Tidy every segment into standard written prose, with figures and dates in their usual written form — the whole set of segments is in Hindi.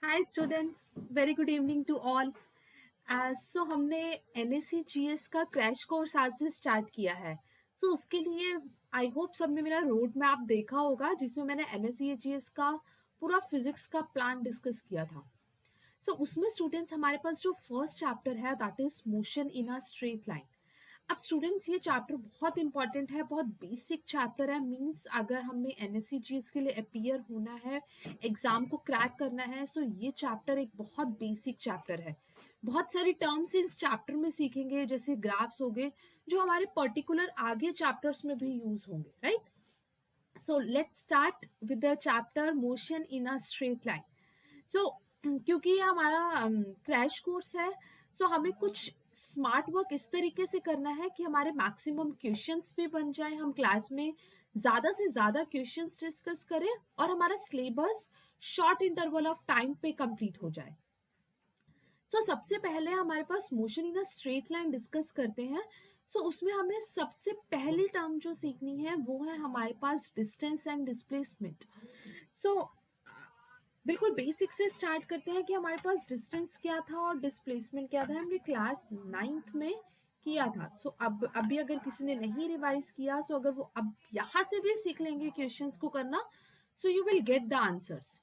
Hi students, very good evening to all. So हमने NSE GS का क्रैश कोर्स आज से स्टार्ट किया है। उसके लिए आई होप सबने मेरा रोड मैप देखा होगा जिसमें मैंने NSE GS का पूरा फिजिक्स का प्लान डिस्कस किया था। उसमें स्टूडेंट्स हमारे पास जो फर्स्ट चैप्टर है that is motion in a straight line. अब स्टूडेंट्स ये चैप्टर बहुत इंपॉर्टेंट है, बहुत बेसिक चैप्टर है। मींस अगर हमें NSE GS के लिए अपीयर होना है, एग्जाम को क्रैक करना है, ये चैप्टर एक बहुत बेसिक चैप्टर है। बहुत सारी टर्म्स इस चैप्टर में सीखेंगे, जैसे ग्राफ्स हो गए जो हमारे पर्टिकुलर आगे चैप्टर्स में भी यूज होंगे, right. Let's start with the chapter motion in a straight line. क्योंकि ये हमारा क्रैश कोर्स है, हमें कुछ स्मार्ट वर्क इस तरीके से करना है कि हमारे मैक्सिमम क्वेश्चंस भी बन जाए, हम क्लास में ज़्यादा से ज़्यादा क्वेश्चंस डिस्कस करें और हमारा syllabus short interval of time पे कंप्लीट हो जाए। सबसे पहले हमारे पास motion in a straight line discuss करते हैं। उसमें हमें सबसे पहली टर्म जो सीखनी है वो है हमारे पास डिस्टेंस एंड डिस्प्लेसमेंट। सो बिल्कुल बेसिक से स्टार्ट करते हैं कि हमारे पास डिस्टेंस क्या था और डिस्प्लेसमेंट क्या था। हमने क्लास 9th में किया था। अब अभी अगर किसी ने नहीं रिवाइज किया, अगर वो अब यहाँ से भी सीख लेंगे क्वेश्चंस को करना, you will get the answers.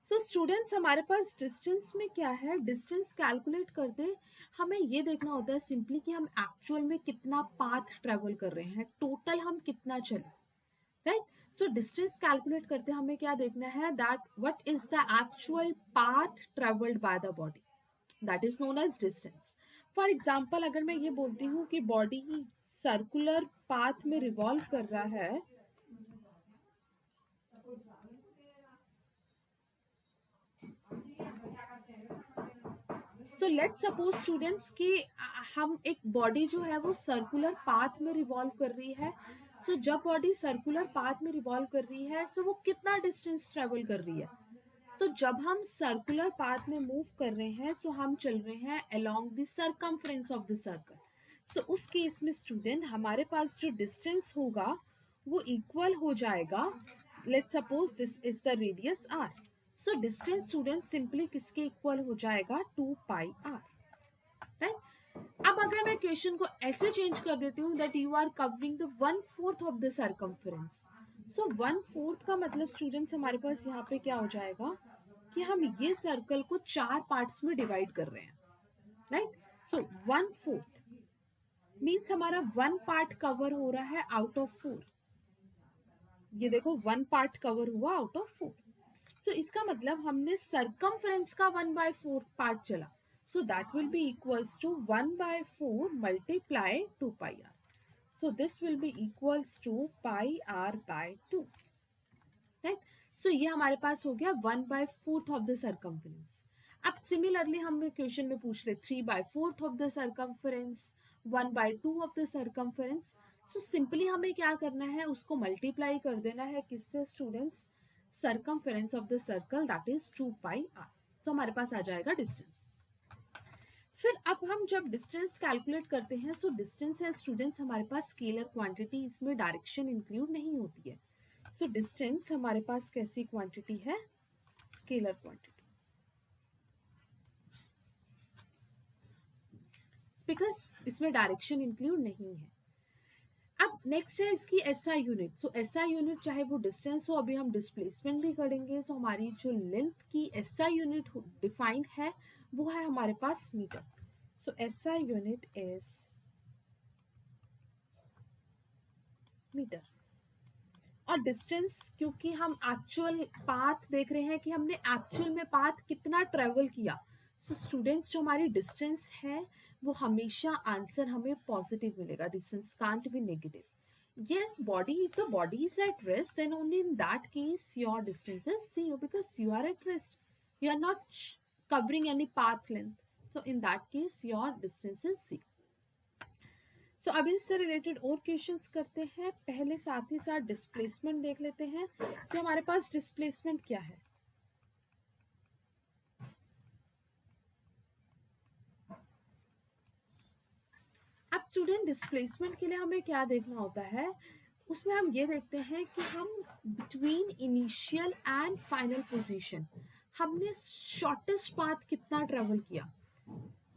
Students हमारे पास डिस्टेंस में क्या है, डिस्टेंस कैलकुलेट करते हमें ये देखना होता है सिंपली कि हम एक्चुअल में कितना पाथ ट्रेवल कर रहे हैं, टोटल हम कितना चले, राइट। डिस्टेंस कैलकुलेट करते हमें क्या देखना है, that what is the actual path travelled by the body, that is known as distance. For example अगर मैं ये बोलती हूँ कि बॉडी सर्कुलर पाथ में रिवॉल्व कर रहा है, लेट्स सपोज स्टूडेंट्स कि हम एक बॉडी जो है वो सर्कुलर पाथ में रिवॉल्व कर रही है। जब बॉडी सर्कुलर पाथ में रिवॉल्व कर रही है, वो कितना डिस्टेंस ट्रेवल कर रही है। जब हम सर्कुलर पाथ में मूव कर रहे हैं, हम चल रहे हैं along the circumference of the circle. उस केस में स्टूडेंट हमारे पास जो डिस्टेंस होगा वो इक्वल हो जाएगा, let's suppose this is the radius r। Distance student simply किसके इक्वल हो जाएगा, 2πr, राइट। अब अगर मैं क्वेश्चन को ऐसे चेंज कर देती हूँ that you are covering the 1/4 of the circumference. 1/4 का मतलब स्टूडेंट्स हमारे पास यहाँ पे क्या हो जाएगा कि हम ये सर्कल को 4 पार्ट्स में डिवाइड कर रहे हैं, राइट। 1/4 मीन्स हमारा 1 पार्ट कवर हो रहा है आउट ऑफ 4। ये देखो 1 पार्ट कवर हुआ आउट ऑफ 4। इसका मतलब हमने सर्कमफ्रेंस का 1/4 पार्ट चला। That will be equals to 1/4 multiply 2πr। This will be equals to πr/2, right. ये हमारे पास हो गया 1/4 ऑफ द सर्कमफ्रेंस। अब सिमिलरली हम क्वेश्चन में पूछ रहे 3/4 of the circumference, 1/2 of the circumference. Simply हमें क्या करना है, उसको मल्टीप्लाई कर देना है किससे students, circumference of the circle that is 2πr। हमारे पास आ जाएगा डिस्टेंस। फिर अब हम जब डिस्टेंस कैलकुलेट करते हैं, डिस्टेंस है स्टूडेंट्स हमारे पास स्केलर क्वांटिटी, इसमें डायरेक्शन इंक्लूड नहीं होती है। डिस्टेंस हमारे पास कैसी क्वांटिटी है, स्केलर क्वांटिटी, बिकॉज इसमें डायरेक्शन इंक्लूड नहीं है। अब नेक्स्ट है इसकी SI यूनिट। SI यूनिट चाहे वो डिस्टेंस हो, अभी हम डिस्प्लेसमेंट भी करेंगे। हमारी जो लेंथ की SI यूनिट डिफाइंड है वो है हमारे पास metre. SI unit is metre. और डिस्टेंस क्योंकि हम एक्चुअल पाथ देख रहे हैं कि हमने एक्चुअल में पाथ कितना ट्रेवल किया, स्टूडेंट्स जो हमारी डिस्टेंस है वो हमेशा आंसर हमें पॉजिटिव मिलेगा, distance can't be negative. yes body, if the body is at rest, then only in that case your distance is 0 because you are at rest, you are not covering any path length, so in that case your distance is 0। अब इससे रिलेटेड और क्वेश्चंस करते हैं। पहले साथ ही साथ डिस्प्लेसमेंट देख लेते हैं कि हमारे पास डिस्प्लेसमेंट क्या है। अब स्टूडेंट डिस्प्लेसमेंट के लिए हमें क्या देखना होता है, उसमें हम ये देखते हैं कि हम between initial and final position हमने शॉर्टेस्ट पाथ कितना ट्रेवल किया।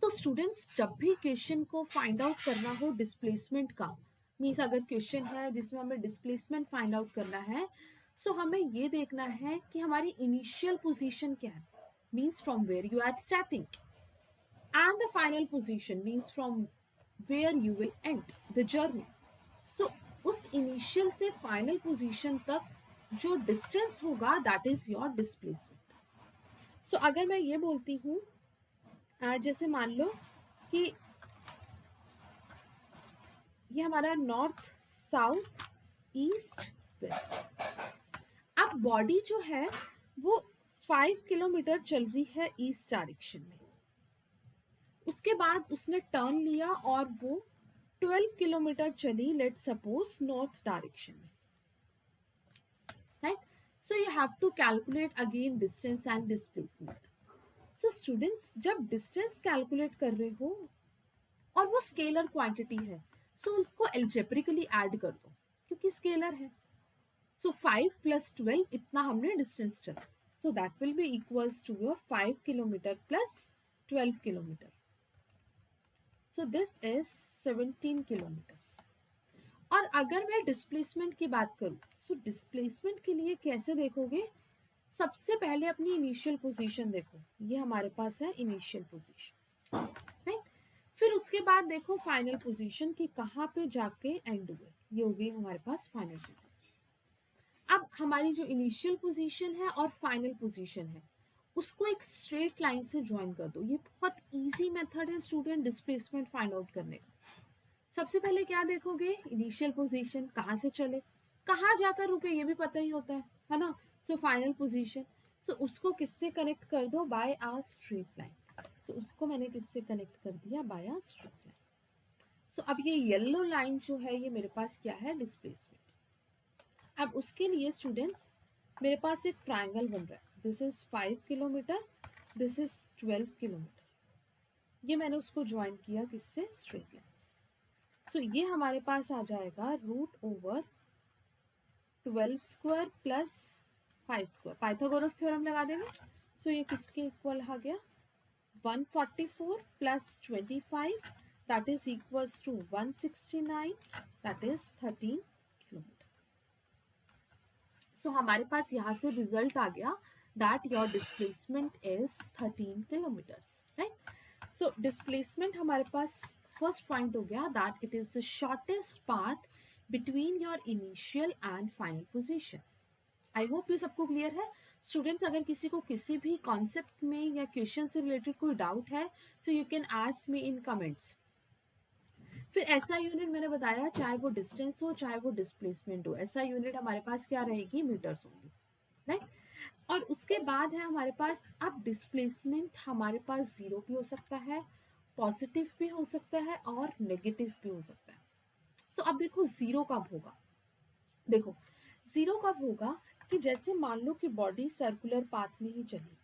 तो स्टूडेंट्स जब भी क्वेश्चन को फाइंड आउट करना हो डिस्प्लेसमेंट का, मीन्स अगर क्वेश्चन है जिसमें हमें डिस्प्लेसमेंट फाइंड आउट करना है, सो हमें ये देखना है कि हमारी इनिशियल पोजीशन क्या है, means from where you are starting, and the final position means from where you will end the journey. So उस इनिशियल से फाइनल पोजीशन तक जो डिस्टेंस होगा that is your displacement. So अगर मैं ये बोलती हूँ जैसे मान लो कि ये हमारा नॉर्थ साउथ ईस्ट वेस्ट, अब बॉडी जो है वो 5 किलोमीटर चल रही है ईस्ट डायरेक्शन में, उसके बाद उसने टर्न लिया और वो 12 किलोमीटर चली लेट सपोज नॉर्थ डायरेक्शन में, right. So you have to calculate again distance and displacement. So students जब डिस्टेंस कैलकुलेट कर रहे हो और वो स्केलर क्वांटिटी है, सो उसको एल्जेब्रिकली ऐड कर दो क्योंकि स्केलर है। सो 5 + 12 इतना हमने डिस्टेंस चला, so that will be equals to your 5 kilometre plus 12 kilometre, so this is 17 kilometres. और अगर मैं डिस्प्लेसमेंट की बात करूं, सो डिस्प्लेसमेंट के लिए कैसे देखोगे, सबसे पहले अपनी इनिशियल पोजीशन देखो, ये हमारे पास है इनिशियल पोजीशन, राइट। फिर उसके बाद देखो फाइनल पोजीशन कि कहाँ पे जाके एंड हुए, ये हो गई हमारे पास फाइनल पोजीशन। अब हमारी जो इनिशियल पोजीशन है और फाइनल पोजीशन है उसको एक स्ट्रेट लाइन से ज्वाइन कर दो। ये बहुत इजी मेथड है स्टूडेंट डिस्प्लेसमेंट फाइंड आउट करने का। सबसे पहले क्या देखोगे, इनिशियल पोजीशन कहाँ से चले, कहाँ जाकर रुके ये भी पता ही होता है ना। सो फाइनल पोजीशन, सो उसको किससे कनेक्ट कर दो, बाय आ स्ट्रेट लाइन। सो उसको मैंने किससे कनेक्ट कर दिया, बाय आ स्ट्रेट लाइन। सो अब ये येलो लाइन जो है ये मेरे पास क्या है, डिस्प्लेसमेंट। अब उसके लिए स्टूडेंट्स मेरे पास एक ट्राइंगल बन रहा है, this is 5 kilometre, this is 12 kilometre, ये मैंने उसको ज्वाइन किया किससे, स्ट्रेट लाइन। सो ये हमारे पास आ जाएगा √12 square plus 5 square, Pythagoras theorem लगा देंगे। सो ये किसके इक्वल आ गया, 144 plus 25 that is equals to 169, that is 13 kilometre. So हमारे पास यहाँ से रिजल्ट आ गया that your displacement is 13 kilometres, right. So displacement हमारे पास फर्स्ट पॉइंट हो गया that it is the shortest path between your initial and final position. I hope ये सबको क्लियर है स्टूडेंट्स। अगर किसी को किसी भी कॉन्सेप्ट में या क्वेश्चन से रिलेटेड कोई डाउट है so you can ask me in comments. फिर ऐसा यूनिट मैंने बताया, चाहे वो डिस्टेंस हो चाहे वो डिस्प्लेसमेंट हो, ऐसा यूनिट हमारे पास क्या रहेगी, मीटर्स होंगी, राइट। और उसके बाद है हमारे पास अब डिस्प्लेसमेंट हमारे पास जीरो भी हो सकता है, पॉजिटिव भी हो सकता है और नेगेटिव भी हो सकता है। सो अब देखो जीरो कब होगा, देखो जीरो कब होगा कि जैसे मान लो कि बॉडी सर्कुलर पाथ में ही चली,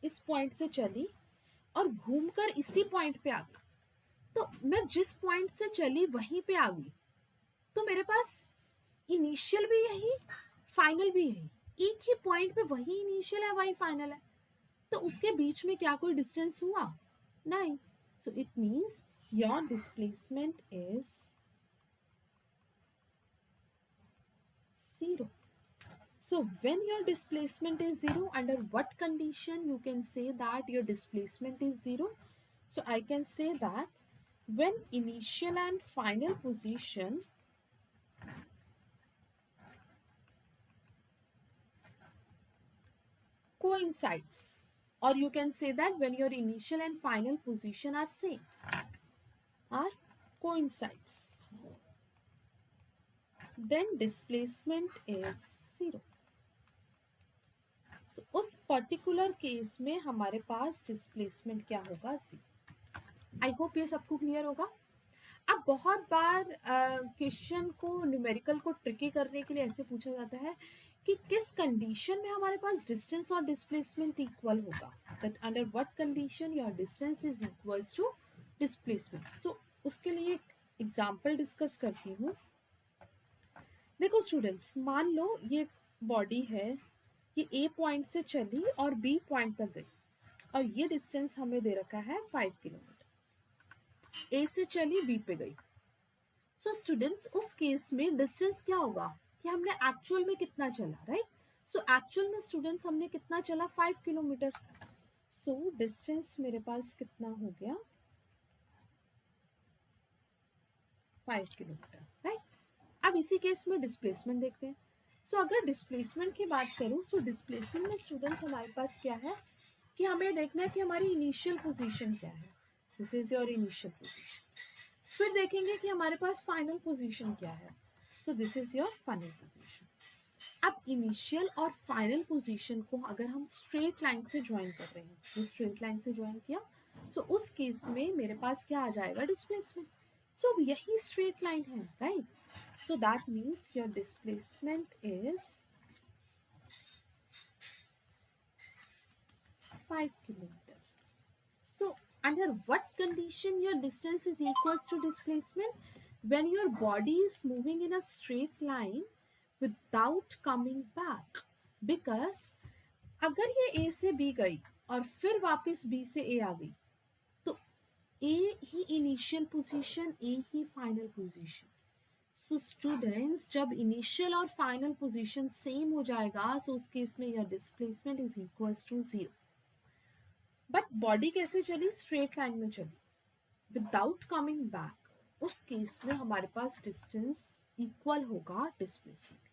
इस पॉइंट से चली और घूमकर इसी पॉइंट पे आ गई, तो मैं जिस पॉइंट से चली वहीं पे आ गई, तो मेरे पास इनिशियल भी यही फाइनल भी यही, एक ही पॉइंट पे वही इनिशियल है वही फाइनल है, तो उसके बीच में क्या कोई डिस्टेंस हुआ, नहीं। So it means your displacement is zero. So when your displacement is zero, under what condition you can say that your displacement is zero? So I can say that when initial and final position coincides, or you can say that when your initial and final position are same, are coincides, then displacement is zero. So उस पर्टिकुलर केस में हमारे पास डिस्प्लेसमेंट क्या होगा, जीरो। आई होप ये सबको क्लियर होगा। अब बहुत बार क्वेश्चन को न्यूमेरिकल को ट्रिकी करने के लिए ऐसे पूछा जाता है कि किस कंडीशन में हमारे पास डिस्टेंस और डिस्प्लेसमेंट इक्वल होगा, that under what condition your distance is equals to displacement. So उसके लिए एक एग्जांपल डिस्कस करती हूँ। देखो स्टूडेंट्स, मान लो ये बॉडी है, ये ए पॉइंट से चली और बी पॉइंट तक गई, और ये डिस्टेंस हमें दे रखा है 5 किलोमीटर। ए से चली बी पे गई। सो स्टूडेंट्स, उस केस में डिस्टेंस क्या होगा कि हमने एक्चुअल में कितना चला, राइट? सो एक्चुअल में स्टूडेंट्स हमने कितना चला, 5 किलोमीटर। सो डिस्टेंस मेरे पास कितना हो गया, 5 किलोमीटर, राइट? अब इसी केस में डिस्प्लेसमेंट देखते हैं। सो अगर डिस्प्लेसमेंट की बात करूं, सो डिस्प्लेसमेंट में स्टूडेंट्स हमारे पास क्या है कि हमें देखना है कि हमारी इनिशियल पोजीशन क्या है। This is your initial position. फिर देखेंगे कि हमारे पास फाइनल पोजीशन क्या है। सो this is your final position. अब इनिशियल और फाइनल पोजीशन को अगर हम स्ट्रेट लाइन से ज्वाइन कर रहे हैं, ये स्ट्रेट लाइन से ज्वाइन किया, तो उस केस में मेरे पास क्या आ जाएगा, डिस्प्लेसमेंट। सो यही स्ट्रेट लाइन है, right? So that means your displacement is 5 kilometer. So under what condition your distance is equals to displacement? When your body is moving in a straight line without coming back. Because अगर ये A से B गई और फिर वापस B से A आ गई, तो A ही इनिशियल पोजीशन, A ही फाइनल पोजीशन। सो स्टूडेंट्स, जब इनिशियल और फाइनल पोजीशन सेम हो जाएगा, सो उस केस में your displacement is equals to 0। But body कैसे चली, स्ट्रेट लाइन में चली विदाउट कमिंग बैक, उस केस में हमारे पास डिस्टेंस इक्वल होगा डिस्प्लेसमेंट के,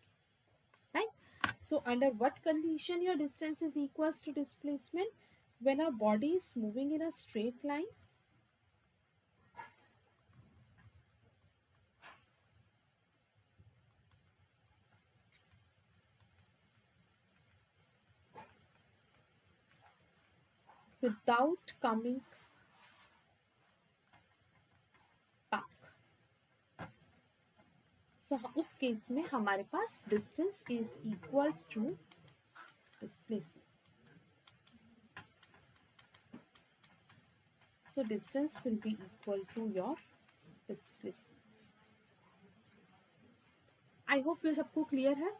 right? So under what condition your distance is equals to displacement? When our body is moving in a straight line without coming back। So उस केस में हमारे पास distance is equals to displacement. So distance will be equal to your displacement. I hope ये सबको क्लियर है।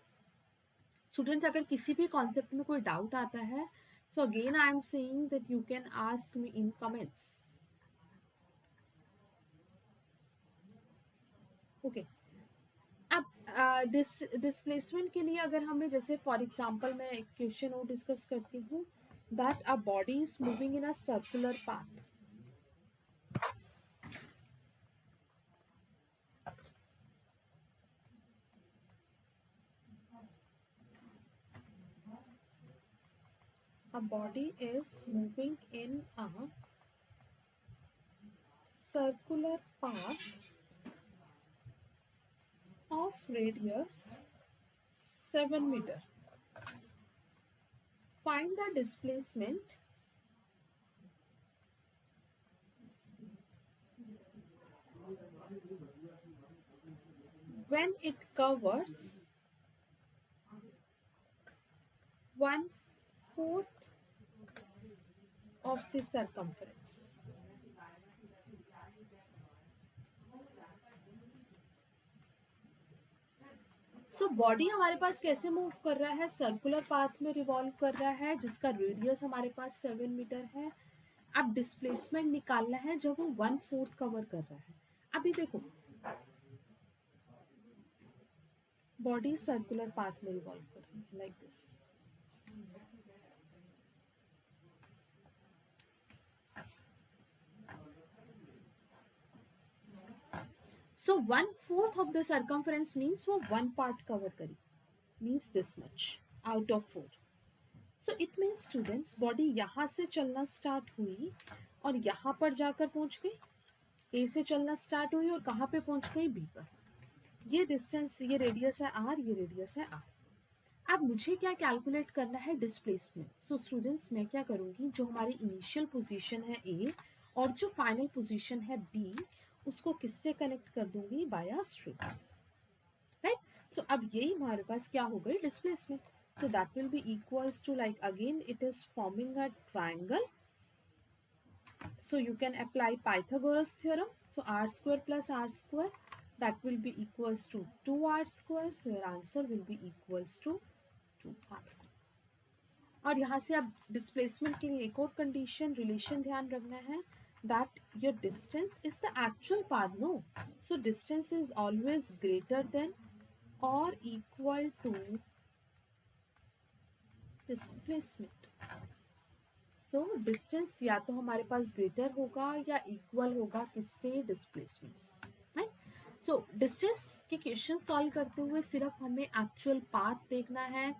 स्टूडेंट्स, अगर किसी भी कॉन्सेप्ट में कोई डाउट आता है, so again I am saying that you can ask me in comments. Okay, अब डिस्प्लेसमेंट के लिए अगर हमें, जैसे फॉर एग्जांपल मैं एक क्वेश्चन और डिस्कस करती हूँ, that a body is moving in a circular path. A body is moving in a circular path of radius 7 meter. Find the displacement when it covers 1/4 of the circumference. So body हमारे पास कैसे मूव कर रहा है, सर्कुलर पाथ में रिवॉल्व कर रहा है, जिसका रेडियस हमारे पास 7 मीटर है। अब डिस्प्लेसमेंट निकालना है जब वो 1/4 कवर कर रहा है। अभी देखो, बॉडी सर्कुलर पाथ में रिवॉल्व कर रही है like this. So 1/4 of the circumference means वो 1 part cover करी, means this much out of 4. So it means students, body यहाँ से चलना स्टार्ट हुई और यहाँ पर जाकर पहुंच गई, A से चलना स्टार्ट हुई और कहाँ पे पहुंच गई, B पर। ये डिस्टेंस, ये रेडियस है R, ये रेडियस है R। अब मुझे क्या कैलकुलेट करना है, डिस्प्लेसमेंट। सो स्टूडेंट्स, मैं क्या करूँगी, जो हमारी इनिशियल पोजीशन है A और जो फाइनल पोजीशन है B, उसको किससे कनेक्ट कर दूंगी, बाय स्ट्रेट, राइट? सो अब यही हमारे पास क्या हो गई, displacement. So that will be equals to, like again it is forming a triangle, so you can apply Pythagoras theorem. So r square plus r square that will be equals to 2r square. So your answer will be equals to 2r. और यहाँ से अब डिस्प्लेसमेंट के लिए एक और कंडीशन रिलेशन ध्यान रखना है, that your distance is the actual path, no? So distance is always greater than or equal to displacement. So distance या तो हमारे पास greater होगा या equal होगा किससे, डिस्प्लेसमेंट से, right? So distance के क्वेश्चन सॉल्व करते हुए सिर्फ हमें एक्चुअल पाथ देखना है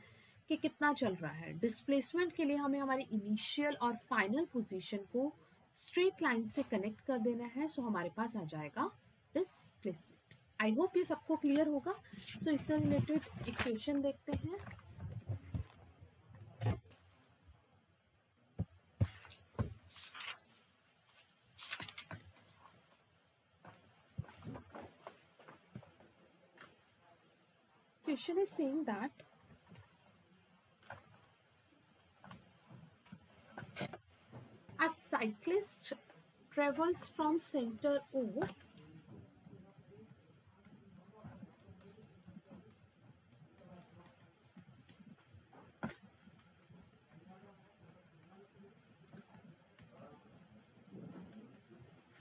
कि कितना चल रहा है. डिस्प्लेसमेंट के लिए हमें हमारी इनिशियल और फाइनल पोजीशन को स्ट्रेट लाइन से कनेक्ट कर देना है. सो हमारे पास आ जाएगा डिस्प्लेसमेंट. आई होप ये सबको क्लियर होगा. सो इससे रिलेटेड एक क्वेश्चन देखते हैं. Question is saying that a cyclist travels from center O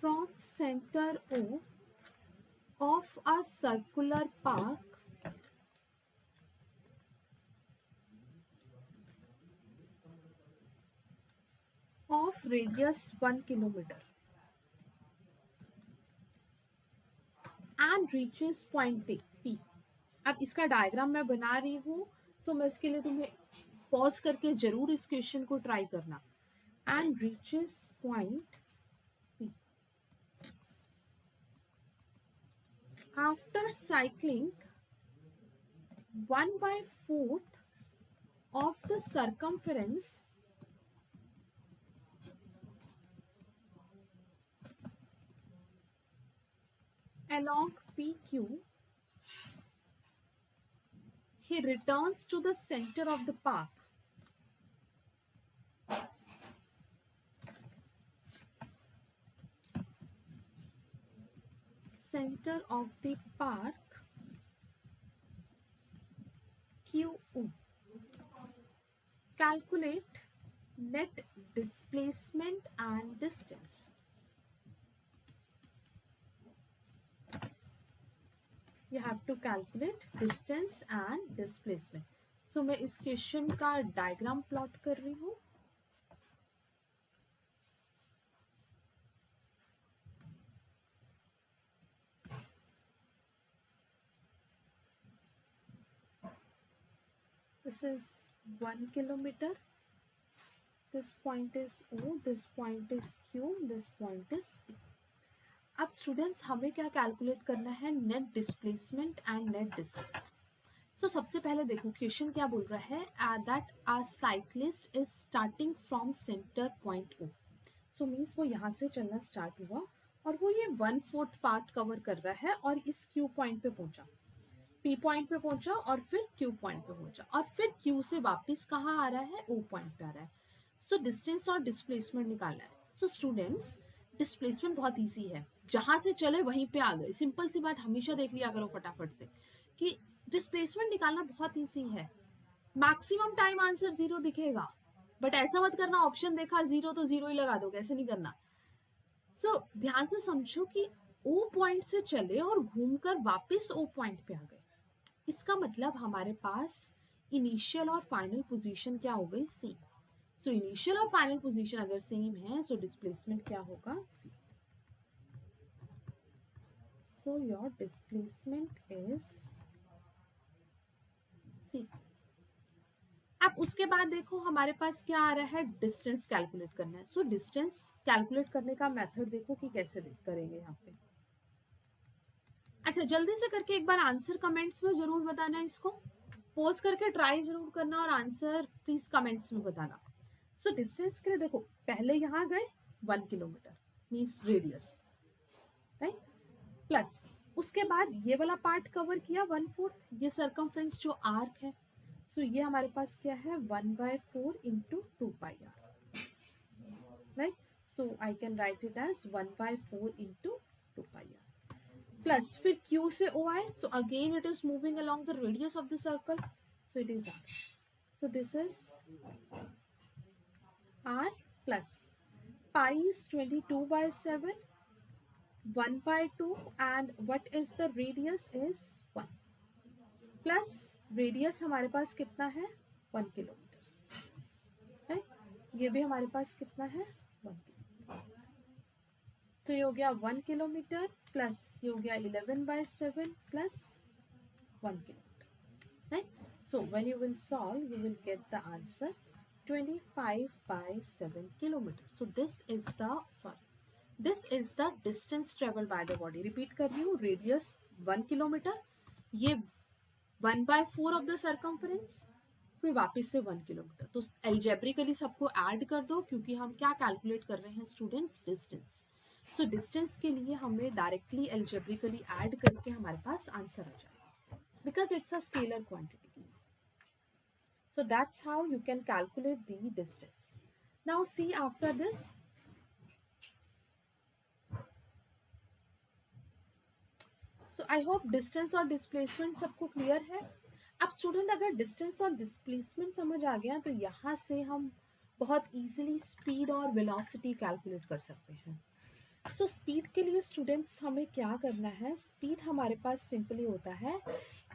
from center O of a circular park of radius 1 kilometer and reaches point P. अब इसका डायग्राम मैं बना रही हूँ, सो मैं इसके लिए तुम्हें पॉज करके जरूर इस क्वेश्चन को ट्राई करना. And reaches point P. After cycling 1/4 of the circumference along PQ, he returns to the center of the park. Center of the park QU. Calculate net displacement and distance. You have to calculate distance and displacement. So मैं इस क्वेश्चन का डायग्राम प्लॉट कर रही हूँ. This is 1 kilometer. This point is O. This point is Q. This point is P. अब स्टूडेंट्स हमें क्या कैलकुलेट करना है, net displacement and net distance. So सबसे पहले देखो क्वेश्चन क्या बोल रहा है, that a cyclist is starting from centre point O. So means वो यहाँ से चलना स्टार्ट हुआ और वो ये 1/4 पार्ट कवर कर रहा है और इस Q पॉइंट पे पहुंचा, P पॉइंट पे पहुंचा और फिर Q पॉइंट पे पहुंचा और फिर Q से वापस कहाँ आ रहा है, O पॉइंट पे आ रहा है. सो डिस्टेंस और डिस्प्लेसमेंट निकालना है. सो स्टूडेंट्स डिस्प्लेसमेंट बहुत इजी है, जहां से चले वहीं पे आ गए. सिंपल सी बात हमेशा देख लिया करो फटाफट से कि डिस्प्लेसमेंट निकालना बहुत इजी है. मैक्सिमम टाइम आंसर 0 दिखेगा, बट ऐसा मत करना ऑप्शन देखा 0 तो 0 ही लगा दो, कैसे नहीं करना. सो ध्यान से समझो कि O पॉइंट से चले और घूमकर वापस O पॉइंट पे आ गए. इसका मतलब हमारे पास इनिशियल और फाइनल पोजीशन क्या हो गई, सेम. सो इनिशियल और फाइनल पोजीशन अगर सेम है, सो डिस्प्लेसमेंट क्या होगा, सी. सो योर डिस्प्लेसमेंट इज सी. अब उसके बाद देखो हमारे पास क्या आ रहा है, डिस्टेंस कैलकुलेट करना है. सो डिस्टेंस कैलकुलेट करने का मेथड देखो कि कैसे करेंगे यहाँ पे. अच्छा जल्दी से करके एक बार आंसर कमेंट्स में जरूर बताना, इसको पोस्ट करके ट्राई जरूर करना और आंसर प्लीज कमेंट्स में बताना. सो डिस्टेंस के लिए देखो पहले यहाँ गए 1 kilometre means radius, right, plus उसके बाद ये वाला पार्ट कवर किया 1/4, ये सर्कमफ्रेंस जो आर्क है. सो ये हमारे पास क्या है, 1/4 into 2πr, right. So I can write it as 1/4 into 2πr. Plus फिर Q से O आए, so again it is moving along the radius of the circle, so it is R. So this is R plus pi is 22 by 7, 1 by 2, and what is the radius is 1. Plus radius हमारे पास कितना है 1 किलोमीटर, है. ये भी हमारे पास कितना है 1 किलोमीटर. तो ये हो गया 1 किलोमीटर प्लस ये हो गया 11/7 plus 1 kilometre, right? So when you will solve, you will get the answer 25/7 kilometers. So this is the distance traveled by the body. Repeat कर रही हूँ, radius 1 किलोमीटर, ये 1/4 of the circumference, फिर वापस से 1 किलोमीटर. तो एल्जेब्रिकली सबको ऐड कर दो, क्योंकि हम क्या कैलकुलेट कर रहे हैं स्टूडेंट्स, डिस्टेंस. सो डिस्टेंस के लिए हमें डायरेक्टली एल्जेब्रिकली ऐड करके हमारे पास आंसर आ जाएगा, because it's a scalar quantity. So that's how you can calculate the distance. Now see after this. So I hope distance और displacement सबको clear है. अब स्टूडेंट अगर डिस्टेंस और डिस्प्लेसमेंट समझ आ गया तो यहाँ से हम बहुत इजीली स्पीड और वेलोसिटी कैलकुलेट कर सकते हैं. सो स्पीड के लिए स्टूडेंट्स हमें क्या करना है, स्पीड हमारे पास सिंपली होता है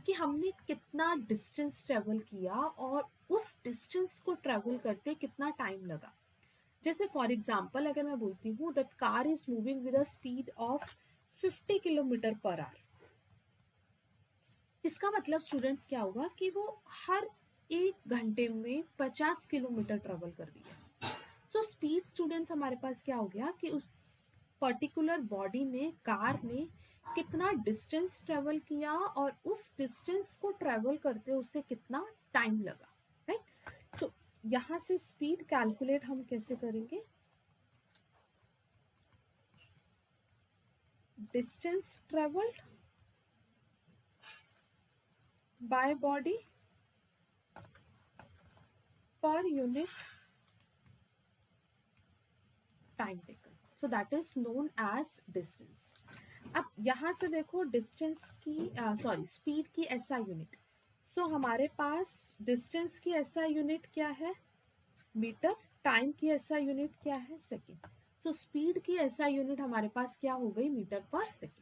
कि हमने कितना डिस्टेंस ट्रेवल किया और उस डिस्टेंस को ट्रेवल करते कितना टाइम लगा. जैसे फॉर एग्जाम्पल अगर मैं बोलती हूँ that car is moving with a speed of 50 kilometre per our, इसका मतलब स्टूडेंट्स क्या होगा कि वो हर 1 घंटे में 50 किलोमीटर ट्रेवल कर रही है. सो स्पीड स्टूडेंट्स हमारे पास क्या हो गया कि उस पर्टिकुलर बॉडी ने, कार ने कितना डिस्टेंस ट्रेवल किया और उस डिस्टेंस को ट्रेवल करते उसे कितना टाइम लगा, राइट. सो यहाँ से स्पीड कैलकुलेट हम कैसे करेंगे, distance travelled by body per unit time taken, so that is known as distance. अब यहाँ से देखो डिस्टेंस की स्पीड की SI यूनिट. सो हमारे पास डिस्टेंस की SI यूनिट क्या है, मीटर. टाइम की SI यूनिट क्या है, सेकेंड. सो स्पीड की SI यूनिट हमारे पास क्या हो गई, मीटर पर सेकेंड.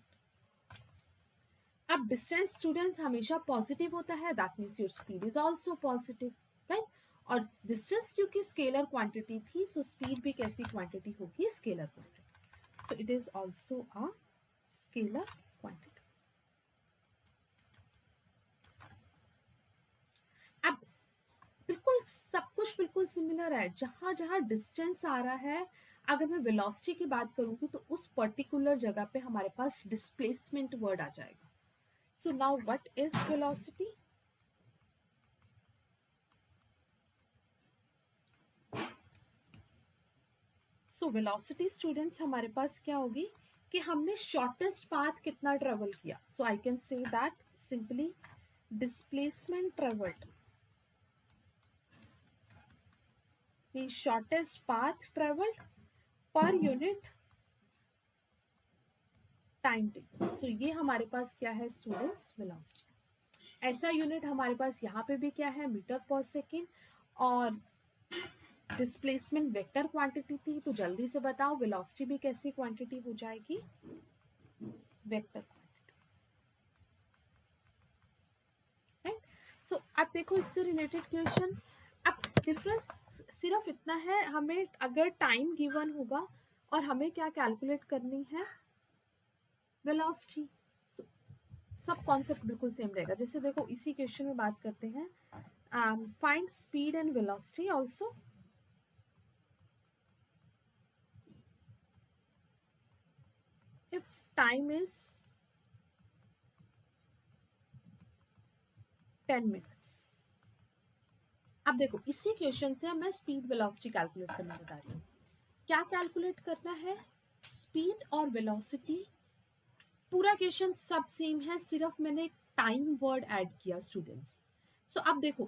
अब डिस्टेंस स्टूडेंट्स हमेशा पॉजिटिव होता है, that means your speed is also positive, right. और डिस्टेंस क्योंकि स्केलर क्वांटिटी थी, सो स्पीड भी कैसी क्वांटिटी होगी, scalar quantity. So it is also a scalar quantity. अब बिल्कुल सब कुछ बिल्कुल सिमिलर है, जहां जहां डिस्टेंस आ रहा है, अगर मैं वेलोसिटी की बात करूंगी तो उस पर्टिकुलर जगह पे हमारे पास डिस्प्लेसमेंट वर्ड आ जाएगा. So now what is velocity? So velocity students हमारे पास क्या होगी कि हमने shortest path कितना travel किया. So I can say that simply displacement traveled means shortest path traveled per unit time taken. So ये हमारे पास क्या है स्टूडेंट्स, वेलोसिटी. ऐसा यूनिट हमारे पास यहाँ पे भी क्या है, मीटर पर सेकेंड. और डिस्प्लेसमेंट वेक्टर क्वांटिटी थी, तो जल्दी से बताओ वेलोसिटी भी कैसी क्वांटिटी हो जाएगी, वेक्टर क्वांटिटी, राइट. सो अब देखो इससे रिलेटेड क्वेश्चन. अब डिफरेंस सिर्फ इतना है, हमें अगर टाइम गिवन होगा और हमें क्या कैलकुलेट करनी है, वेलोसिटी. सब कॉन्सेप्ट बिल्कुल सेम रहेगा. जैसे देखो इसी क्वेश्चन में बात करते हैं, find speed and velocity also. If time is 10 minutes. अब देखो इसी क्वेश्चन से मैं स्पीड वेलोसिटी कैलकुलेट करना बता रही हूँ. क्या कैलकुलेट करना है, स्पीड और वेलोसिटी. पूरा क्वेश्चन सब सेम है, सिर्फ मैंने टाइम वर्ड ऐड किया स्टूडेंट्स. सो अब देखो,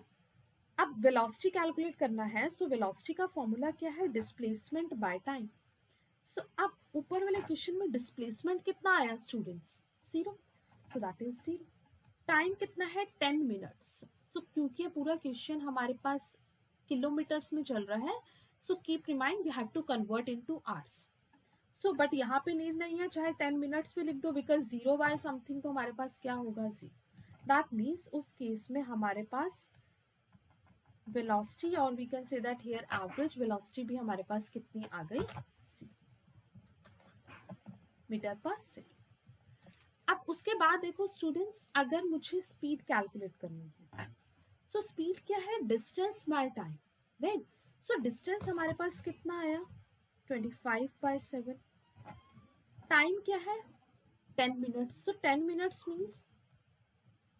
अब वेलोसिटी कैलकुलेट करना है. सो वेलोसिटी का फॉर्मूला क्या है, डिस्प्लेसमेंट बाय टाइम. सो अब ऊपर वाले क्वेश्चन में डिस्प्लेसमेंट कितना आया students, 0, so that is 0. Time कितना है 10 मिनट्स. सो क्योंकि ये पूरा क्वेश्चन हमारे पास किलोमीटर्स में चल रहा है, so keep remind we have to convert into hours. So but यहाँ पे नीड नहीं है, चाहे 10 मिनट्स पे लिख दो, बिकॉज 0 बाय समथिंग तो हमारे पास क्या होगा 0. दैट मीन्स उस केस में हमारे पास वेलोसिटी, और we can say that here average velocity भी हमारे पास कितनी आ गई 0 मीटर पर सेकेंड. अब उसके बाद देखो स्टूडेंट्स, अगर मुझे स्पीड कैलकुलेट करनी है, सो स्पीड क्या है, distance by time, right. So distance हमारे पास कितना आया 25/7. टाइम क्या है 10 minutes. So 10 minutes means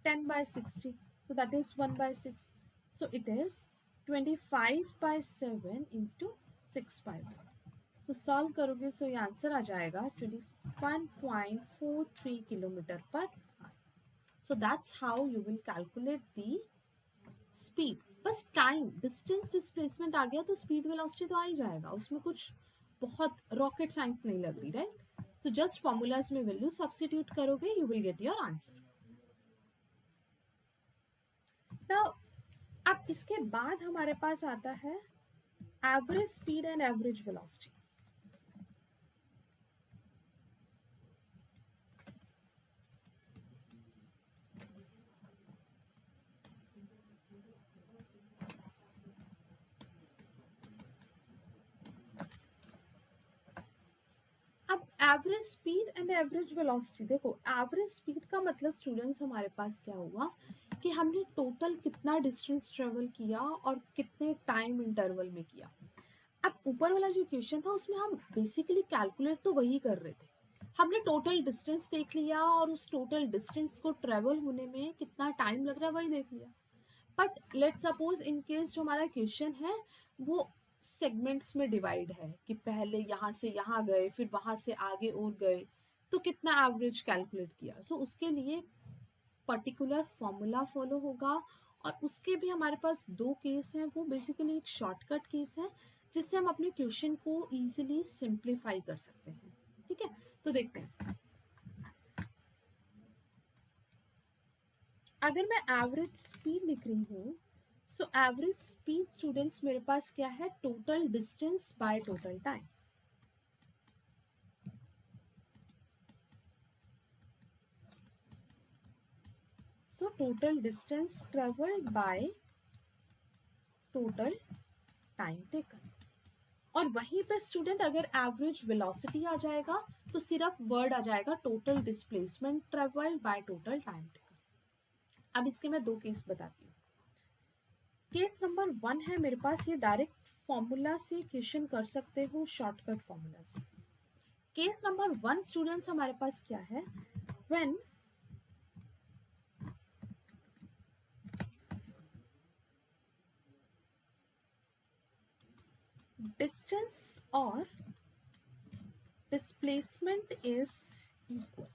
10/60, so that is 1/6. So it is 25/7 into 6/1. So solve करोगे so ये आंसर आ जाएगा 21.43 kilometre per our. So that's how you will calculate the speed. बस टाइम, डिस्टेंस, डिस्प्लेसमेंट आ गया तो स्पीड वेलोसिटी तो आ ही जाएगा, उसमें कुछ बहुत रॉकेट साइंस नहीं लग रही, राइट. सो जस्ट फॉर्मूलाज में वैल्यू सब्स्टिट्यूट करोगे, you will get your answer. Now, अब इसके बाद हमारे पास आता है average speed and average velocity. अब average speed and average velocity, देखो एवरेज स्पीड का मतलब स्टूडेंट्स हमारे पास क्या हुआ कि हमने टोटल कितना डिस्टेंस ट्रेवल किया और कितने टाइम इंटरवल में किया. अब ऊपर वाला जो क्वेश्चन था उसमें हम बेसिकली कैलकुलेट तो वही कर रहे थे, हमने टोटल डिस्टेंस देख लिया और उस टोटल डिस्टेंस को ट्रेवल होने में कितना टाइम लग रहा है वही देख लिया. But let suppose in case जो हमारा क्वेश्चन है वो सेगमेंट्स में डिवाइड है कि पहले यहाँ से यहाँ गए फिर वहां से आगे और गए, तो कितना एवरेज कैलकुलेट किया. सो उसके लिए पर्टिकुलर फॉर्मूला फॉलो होगा, और उसके भी हमारे पास दो केस हैं. वो बेसिकली एक शॉर्टकट केस है जिससे हम अपने क्वेश्चन को इजीली सिंप्लीफाई कर सकते हैं. ठीक है, तो देखते हैं. अगर मैं एवरेज स्पीड लिख रही हूँ, सो एवरेज स्पीड स्टूडेंट्स मेरे पास क्या है, total distance by total time. So total distance travelled by total time taken. और वहीं पे स्टूडेंट अगर एवरेज वेलोसिटी आ जाएगा तो सिर्फ वर्ड आ जाएगा total displacement travelled by total time taken. अब इसके मैं दो केस बताती हूँ. केस नंबर 1 है मेरे पास, ये डायरेक्ट फॉर्मूला से क्वेश्चन कर सकते हो, शॉर्टकट फॉर्मूला से. केस नंबर 1 स्टूडेंट्स हमारे पास क्या है, व्हेन डिस्टेंस और डिस्प्लेसमेंट इज इक्वल.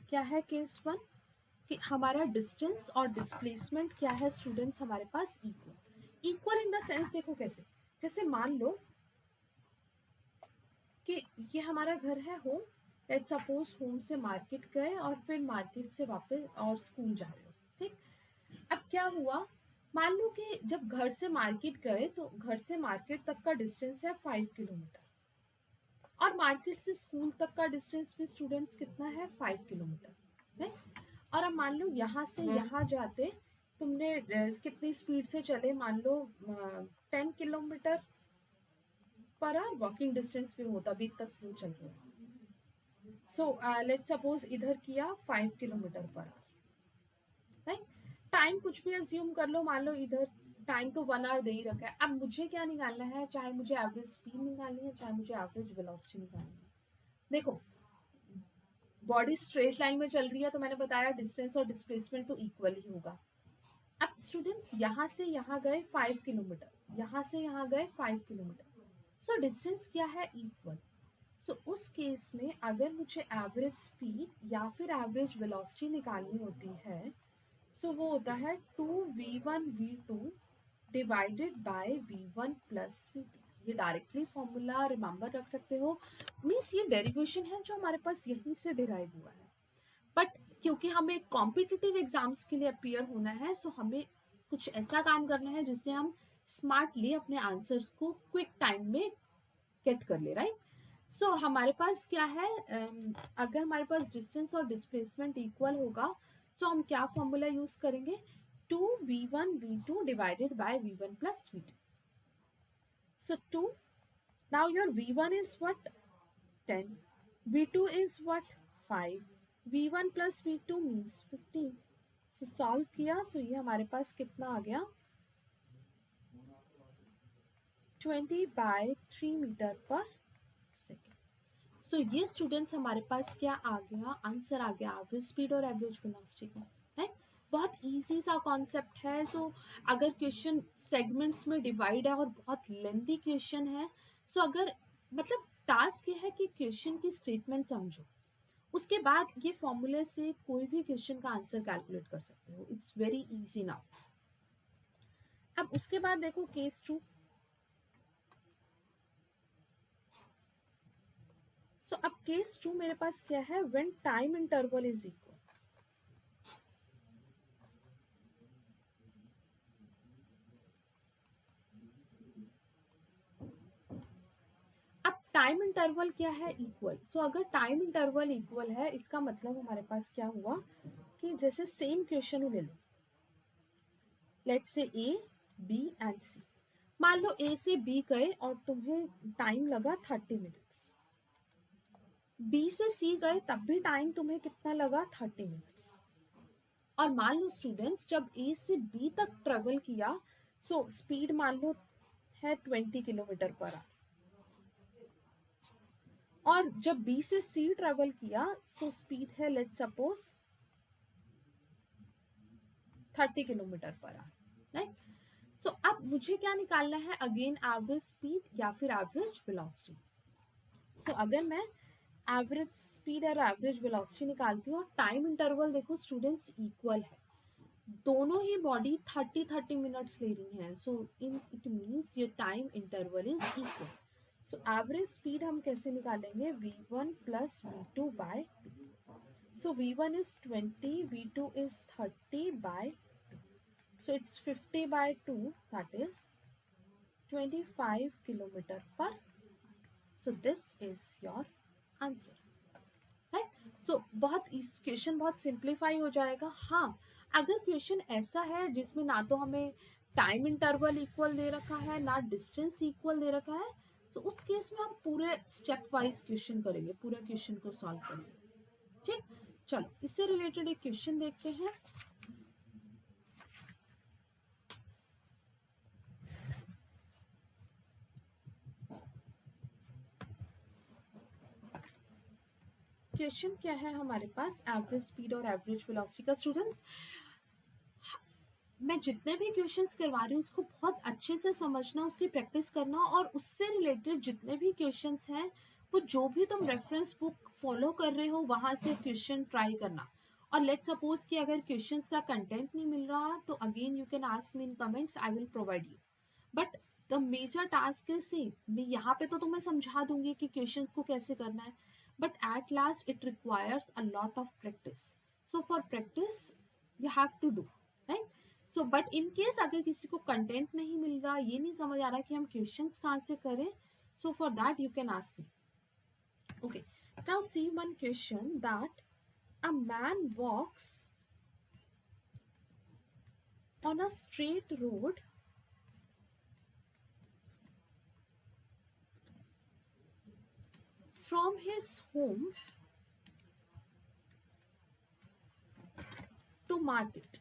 क्या है केस 1 कि हमारा डिस्टेंस और डिस्प्लेसमेंट क्या है स्टूडेंट्स हमारे पास equal. Equal in the sense देखो कैसे, जैसे मान लो कि ये हमारा घर है होम, लेट्स सपोज होम से मार्केट गए और फिर मार्केट से वापस और स्कूल जा रहे हो. ठीक, अब क्या हुआ, मान लो कि जब घर से मार्केट गए तो घर से मार्केट तक का डिस्टेंस है 5 किलोमीटर, और मार्केट से स्कूल तक का डिस्टेंस भी स्टूडेंट्स कितना है 5 किलोमीटर, राइट. और अब मान लो यहाँ से यहाँ जाते तुमने कितनी स्पीड से चले, मान लो 10 kilometre per our, walking distance पे होता भी इतना स्लो चल रहा है. सो लेट्स सपोज इधर किया 5 kilometre per hour, right. Time कुछ भी अज्यूम कर लो, मान लो इधर टाइम तो 1 आवर दे ही रखा है. अब मुझे क्या निकालना है, चाहे मुझे एवरेज स्पीड निकालनी है चाहे मुझे एवरेज वेलोसिटी निकालनी है. देखो बॉडी स्ट्रेट लाइन में चल रही है तो मैंने बताया डिस्टेंस और डिस्प्लेसमेंट तो इक्वल ही होगा. अब स्टूडेंट्स यहाँ से यहाँ गए 5 किलोमीटर, यहाँ से यहाँ गए 5 किलोमीटर, सो डिस्टेंस क्या है इक्वल. सो उस केस में अगर मुझे एवरेज स्पीड या फिर एवरेज वेलोसिटी निकालनी होती है, सो वो होता है 2v1 v2 divided by v1 plus v2. ये डायरेक्टली फॉर्मूला रिमेंबर रख सकते हो, मीन्स ये डेरिवेशन है जो हमारे पास यहीं से डिराइव हुआ है। बट क्योंकि हमें कॉम्पिटिटिव एग्जाम्स के लिए अपियर होना है, सो हमें कुछ ऐसा काम करना है जिससे हम स्मार्टली अपने आंसर्स को क्विक टाइम में गेट कर ले, राइट। सो हमारे पास क्या है, अगर हमारे पास डिस्टेंस और डिस्प्लेसमेंट इक्वल होगा, सो हम क्या फॉर्मूला यूज करेंगे, 2v1 v2 divided by v1 plus v2. So 2, now your v1 is what, 10, v2 is what, 5, v1 plus v2 means 15. So solve किया, so ये हमारे पास कितना आ गया, 20/3 मीटर पर सेकेंड. सो ये स्टूडेंट्स हमारे पास क्या आ गया, आंसर आ गया एवरेज स्पीड और एवरेज वेलोसिटी का, है। बहुत इजी सा कॉन्सेप्ट है। सो अगर क्वेश्चन सेगमेंट्स में डिवाइड है और बहुत लेंथी क्वेश्चन है, सो अगर मतलब टास्क ये है कि क्वेश्चन की स्टेटमेंट समझो, उसके बाद ये फॉर्मूले से कोई भी क्वेश्चन का आंसर कैलकुलेट कर सकते हो। It's very easy now. अब उसके बाद देखो केस 2। सो अब केस 2 मेरे पास क्या है, when time interval is equal. अब टाइम इंटरवल क्या है, इक्वल। सो अगर टाइम इंटरवल इक्वल है, इसका मतलब हमारे पास क्या हुआ कि जैसे सेम क्वेश्चन ही ले लो, let's say A B and सी। मान लो ए से बी गए और तुम्हें टाइम लगा 30 मिनट्स, बी से सी गए तब भी टाइम तुम्हें कितना लगा, 30 मिनट्स। और मान लो स्टूडेंट्स जब ए से बी तक ट्रेवल किया, सो स्पीड मान लो है 20 किलोमीटर पर आवर, और जब बी से सी ट्रेवल किया, सो स्पीड है let's suppose 30 kilometre per hour, right. So अब मुझे क्या निकालना है, अगेन एवरेज स्पीड या फिर एवरेज वेलोसिटी। सो अगर मैं एवरेज स्पीड और एवरेज वेलोसिटी निकालती हूँ और टाइम इंटरवल देखो स्टूडेंट्स इक्वल है, दोनों ही बॉडी 30 मिनट्स ले रही हैं, so in it means your time interval is equal. So average speed हम कैसे निकालेंगे, v1 plus v2 by 2. So v1 is 20, v2 is 30 by 2. So it's 50 by 2, that is 25 kilometer per. So this is your answer, right? So बहुत इस क्वेश्चन बहुत सिंप्लीफाई हो जाएगा। हाँ, अगर क्वेश्चन ऐसा है जिसमें ना तो हमें टाइम इंटरवल इक्वल दे रखा है ना डिस्टेंस इक्वल दे रखा है, तो उस केस में हम पूरे स्टेप वाइज क्वेश्चन करेंगे, पूरे क्वेश्चन को सॉल्व करेंगे। ठीक, चलो इससे रिलेटेड एक क्वेश्चन देखते हैं। क्वेश्चन क्या है हमारे पास, एवरेज स्पीड और एवरेज वेलोसिटी का। स्टूडेंट्स मैं जितने भी क्वेश्चंस करवा रही हूँ उसको बहुत अच्छे से समझना, उसकी प्रैक्टिस करना, और उससे रिलेटेड जितने भी क्वेश्चंस हैं वो जो भी तुम रेफरेंस बुक फॉलो कर रहे हो वहां से क्वेश्चन ट्राई करना। और लेट सपोज कि अगर क्वेश्चंस का कंटेंट नहीं मिल रहा तो again you can ask me in comments, I will provide you. But the major task is same. मैं यहाँ पे तो तुम्हें समझा दूंगी कि क्वेश्चंस को कैसे करना है, but at last it requires a lot of practice. So for practice you have to do, right. So but in case अगर किसी को कंटेंट नहीं मिल रहा, ये नहीं समझ आ रहा कि हम क्वेश्चंस कहाँ से करें, so for that you can ask me. Okay, now see one question that a man walks on a straight road from his home to market,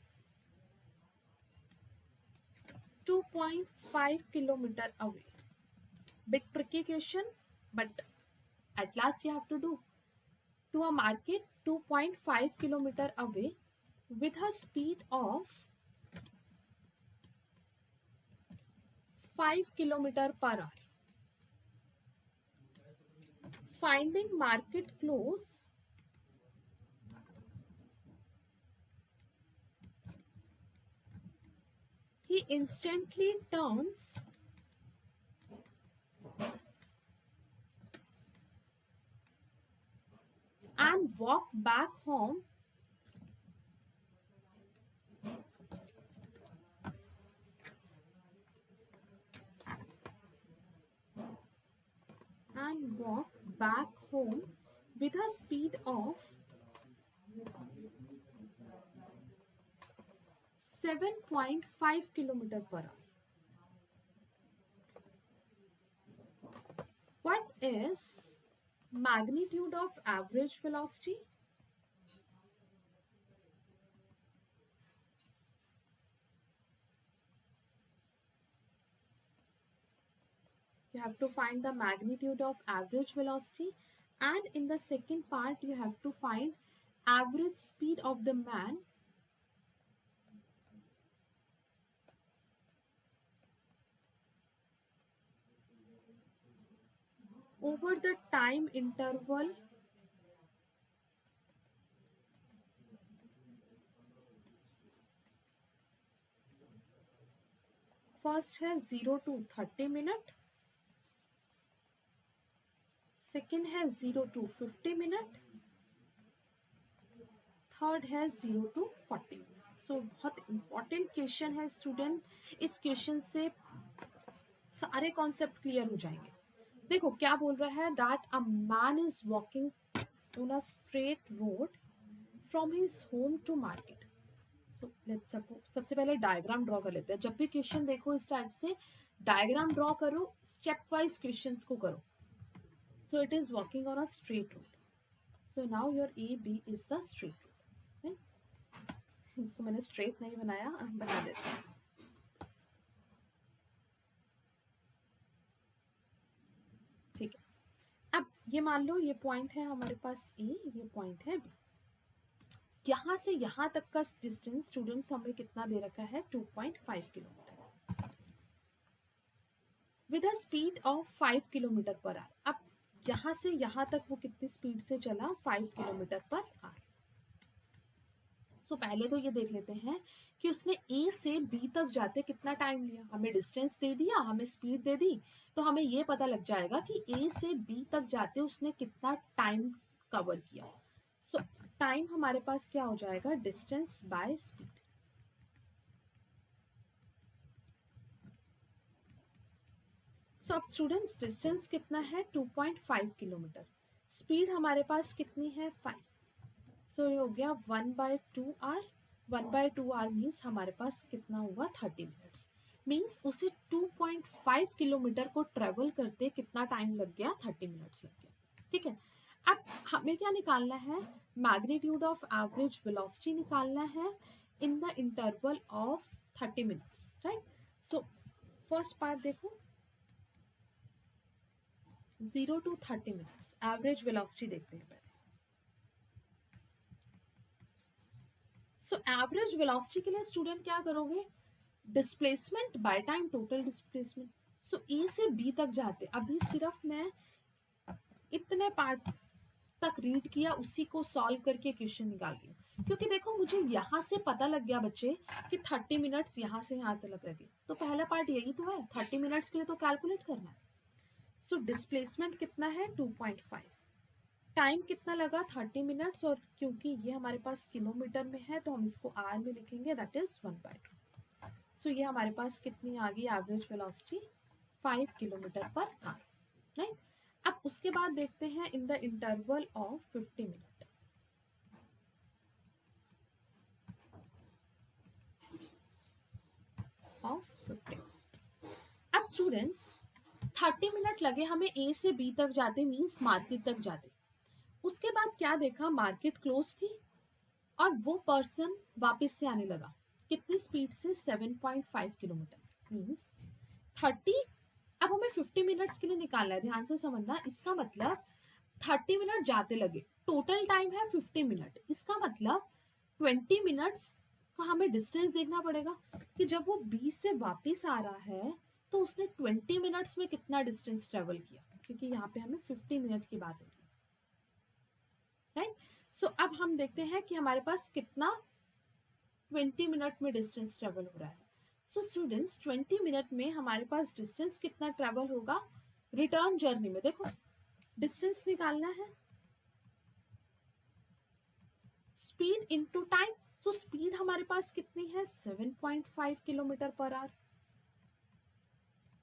2.5 kilometer away. Bit tricky question, but at last you have to do. To a market 2.5 kilometer away with a speed of 5 kilometer per hour. Finding market close he instantly turns walk back home with a speed of 7.5 kilometer per hour. What is magnitude of average velocity? You have to find the magnitude of average velocity, and in the second part you have to find average speed of the man over the time interval first है 0 to 30 मिनट, सेकेंड है 0 to 50 मिनट, थर्ड है 0 to 40 मिनट। सो बहुत इंपॉर्टेंट क्वेश्चन है स्टूडेंट, इस क्वेश्चन से सारे कॉन्सेप्ट क्लियर हो जाएंगे। देखो क्या बोल रहा है, that a man is walking on a straight road from his home to market. So let's suppose, सबसे पहले डायग्राम ड्रॉ कर लेते हैं। जब भी क्वेश्चन देखो इस टाइप से डायग्राम ड्रॉ करो, स्टेप वाइज क्वेश्चंस को करो। So it is walking on a straight road, so now your A B is the straight road. इसको मैंने स्ट्रेट नहीं बनाया, बना देते हैं। ठीक है, अब ये मान लो ये पॉइंट है हमारे पास ए, ये पॉइंट है बी। यहां से यहां तक का डिस्टेंस स्टूडेंट्स हमें कितना दे रखा है, 2.5 kilometre with a speed of 5 kilometre per our. अब यहां से यहां तक वो कितनी स्पीड से चला, 5 किलोमीटर पर आवर। सो पहले तो ये देख लेते हैं कि उसने ए से बी तक जाते कितना टाइम लिया। हमें डिस्टेंस दे दिया, हमें स्पीड दे दी, तो हमें ये पता लग जाएगा कि ए से बी तक जाते उसने कितना टाइम कवर किया। सो टाइम हमारे पास क्या हो जाएगा, डिस्टेंस बाय स्पीड। सो अब स्टूडेंट्स डिस्टेंस कितना है, 2.5 किलोमीटर, स्पीड हमारे पास कितनी है, 5। सो ये हो गया 1/2 आवर। 1/2 आवर मीन्स हमारे पास कितना हुआ, 30 मिनट्स। मीन्स उसे 2.5 किलोमीटर को ट्रेवल करते कितना टाइम लग गया, 30 मिनट्स लग गया। ठीक है, अब हमें क्या निकालना है, मैग्नीट्यूड ऑफ एवरेज वेलोसिटी निकालना है in the interval of 30 minutes, right. So first part देखो, 0 to 30 मिनट्स एवरेज वेलोसिटी देखते हैं पहले। सो एवरेज वेलोसिटी के लिए स्टूडेंट क्या करोगे, displacement by time, total displacement. So A से बी तक जाते, अभी सिर्फ मैं इतने पार्ट तक रीड किया, उसी को सॉल्व करके क्वेश्चन निकाल लिया। क्योंकि देखो मुझे यहाँ से पता लग गया बच्चे कि 30 मिनट्स यहाँ से यहाँ तक लगे, तो पहला पार्ट यही तो है, 30 मिनट्स के लिए तो कैलकुलेट करना है। सो डिस्प्लेसमेंट कितना है, 2.5, टाइम कितना लगा, 30 मिनट्स, और क्योंकि ये हमारे पास किलोमीटर में है तो हम इसको आर में लिखेंगे, दैट इज 1/2। सो ये हमारे पास कितनी आ गई average velocity, 5 kilometre per hour, right. अब उसके बाद देखते हैं in the interval of 50 minute. अब स्टूडेंट्स 30 मिनट लगे हमें ए से बी तक जाते, मीन्स मार्केट तक जाते। उसके बाद क्या देखा, मार्केट क्लोज थी और वो पर्सन वापस से आने लगा, कितनी स्पीड से, 7.5 किलोमीटर मीन्स 30। अब हमें 50 मिनट्स के लिए निकालना है, ध्यान से समझना। इसका मतलब 30 मिनट जाते लगे, टोटल टाइम है 50 मिनट। इसका मतलब 20 मिनट्स का हमें डिस्टेंस देखना पड़ेगा कि जब वो 20 से वापस आ रहा है तो उसने 20 मिनट्स में कितना डिस्टेंस ट्रेवल किया, क्योंकि यहाँ पे हमें 50 मिनट की बात हो रही है, राइट। सो अब हम देखते हैं कि हमारे पास कितना 20 मिनट में डिस्टेंस ट्रेवल हो रहा है। सो स्टूडेंट्स 20 मिनट में हमारे पास डिस्टेंस कितना ट्रेवल होगा, रिटर्न जर्नी में देखो डिस्टेंस निकालना है। Speed into time, so speed हमारे पास कितनी है 7.5 kilometre per our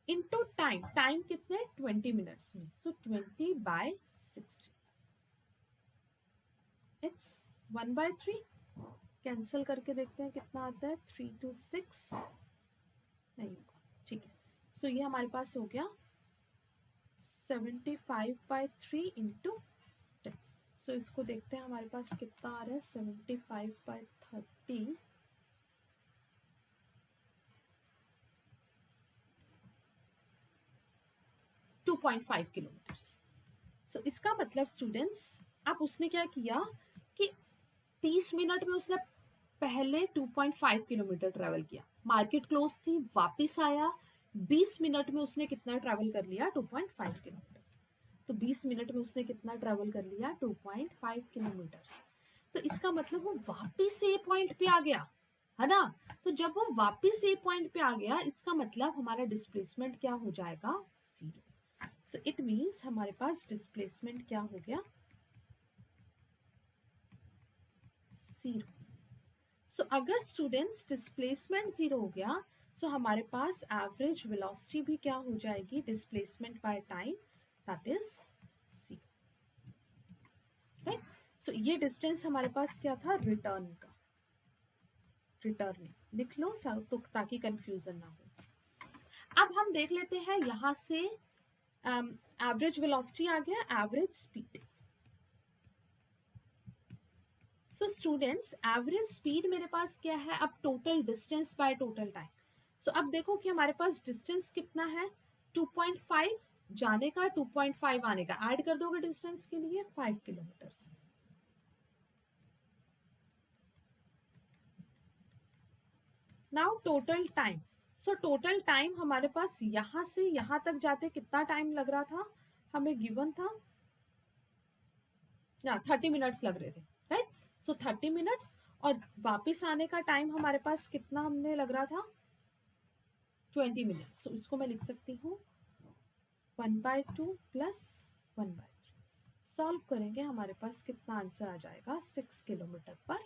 into time, time कितने 20 मिनट्स में, सो 20/60 इट्स 1/3। कैंसिल करके देखते हैं कितना आता है, 3 to 6 नहीं होगा, ठीक है। सो ये हमारे पास हो गया 75/3 इंटू 10। सो इसको देखते हैं हमारे पास कितना आ रहा है, 75/30 2.5 किलोमीटर। सो इसका मतलब स्टूडेंट्स, आप उसने क्या किया कि 30 मिनट में उसने पहले 2.5 किलोमीटर ट्रेवल किया, मार्केट क्लोज थी, वापस आया, 20 मिनट में उसने कितना ट्रेवल कर लिया 2.5 किलोमीटर। तो 20 मिनट में उसने कितना ट्रेवल कर लिया 2.5 किलोमीटर। तो इसका मतलब वो वापस ए पॉइंट पे आ गया, है ना। तो जब वो वापस ए पॉइंट पे आ गया, इसका मतलब हमारा डिस्प्लेसमेंट क्या हो जाएगा, 0। सो इट मीन्स हमारे पास डिस्प्लेसमेंट क्या हो गया, 0। सो अगर स्टूडेंट्स डिस्प्लेसमेंट 0 हो गया, सो हमारे पास एवरेज वेलोसिटी भी क्या हो जाएगी, displacement by time, that is 0, right. So ये डिस्टेंस हमारे पास क्या था, रिटर्न का, रिटर्निंग लिख लो तो ताकि कंफ्यूजन ना हो। अब हम देख लेते हैं यहां से एवरेज वेलोसिटी आ गया, average speed. So students average speed मेरे पास क्या है, अब total distance by total time. So अब देखो कि हमारे पास डिस्टेंस कितना है, 2.5 जाने का, 2.5 आने का, ऐड कर दोगे डिस्टेंस के लिए 5 kilometre. Now total time, so total time हमारे पास यहां से यहां तक जाते कितना टाइम लग रहा था, हमें गिवन था ना 30 मिनट्स लग रहे थे, राइट। सो 30 मिनट्स, और वापस आने का टाइम हमारे पास कितना हमने लग रहा था 20 मिनट्स। सो इसको मैं लिख सकती हूँ 1/2 प्लस 1/3। सॉल्व करेंगे हमारे पास कितना आंसर आ जाएगा, 6 किलोमीटर पर।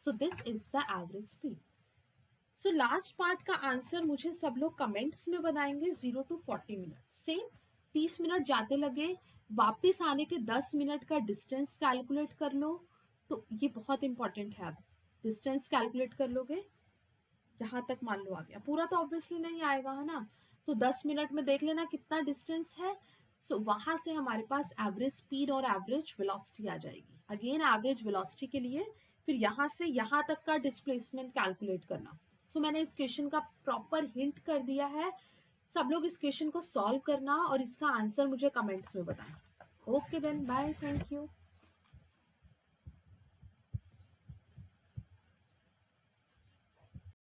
सो this is the average speed. So last part का आंसर मुझे सब लोग कमेंट्स में बनाएंगे, 0 to 40 मिनट। सेम 30 मिनट जाते लगे, वापस आने के 10 मिनट का डिस्टेंस कैलकुलेट कर लो। तो ये बहुत इंपॉर्टेंट है, अब डिस्टेंस कैलकुलेट कर लोगे, जहां तक मान लो आ गया, पूरा तो ऑब्वियसली नहीं आएगा, है ना। तो 10 मिनट में देख लेना कितना डिस्टेंस है। सो वहां से हमारे पास एवरेज स्पीड और एवरेज वेलोसिटी आ जाएगी। अगेन एवरेज वेलोसिटी के लिए फिर यहाँ से यहाँ तक का डिस्प्लेसमेंट कैलकुलेट करना। सो मैंने इस क्वेश्चन का प्रॉपर हिंट कर दिया है, सब लोग इस क्वेश्चन को सॉल्व करना और इसका आंसर मुझे कमेंट्स में बताना। Okay then, bye, thank you.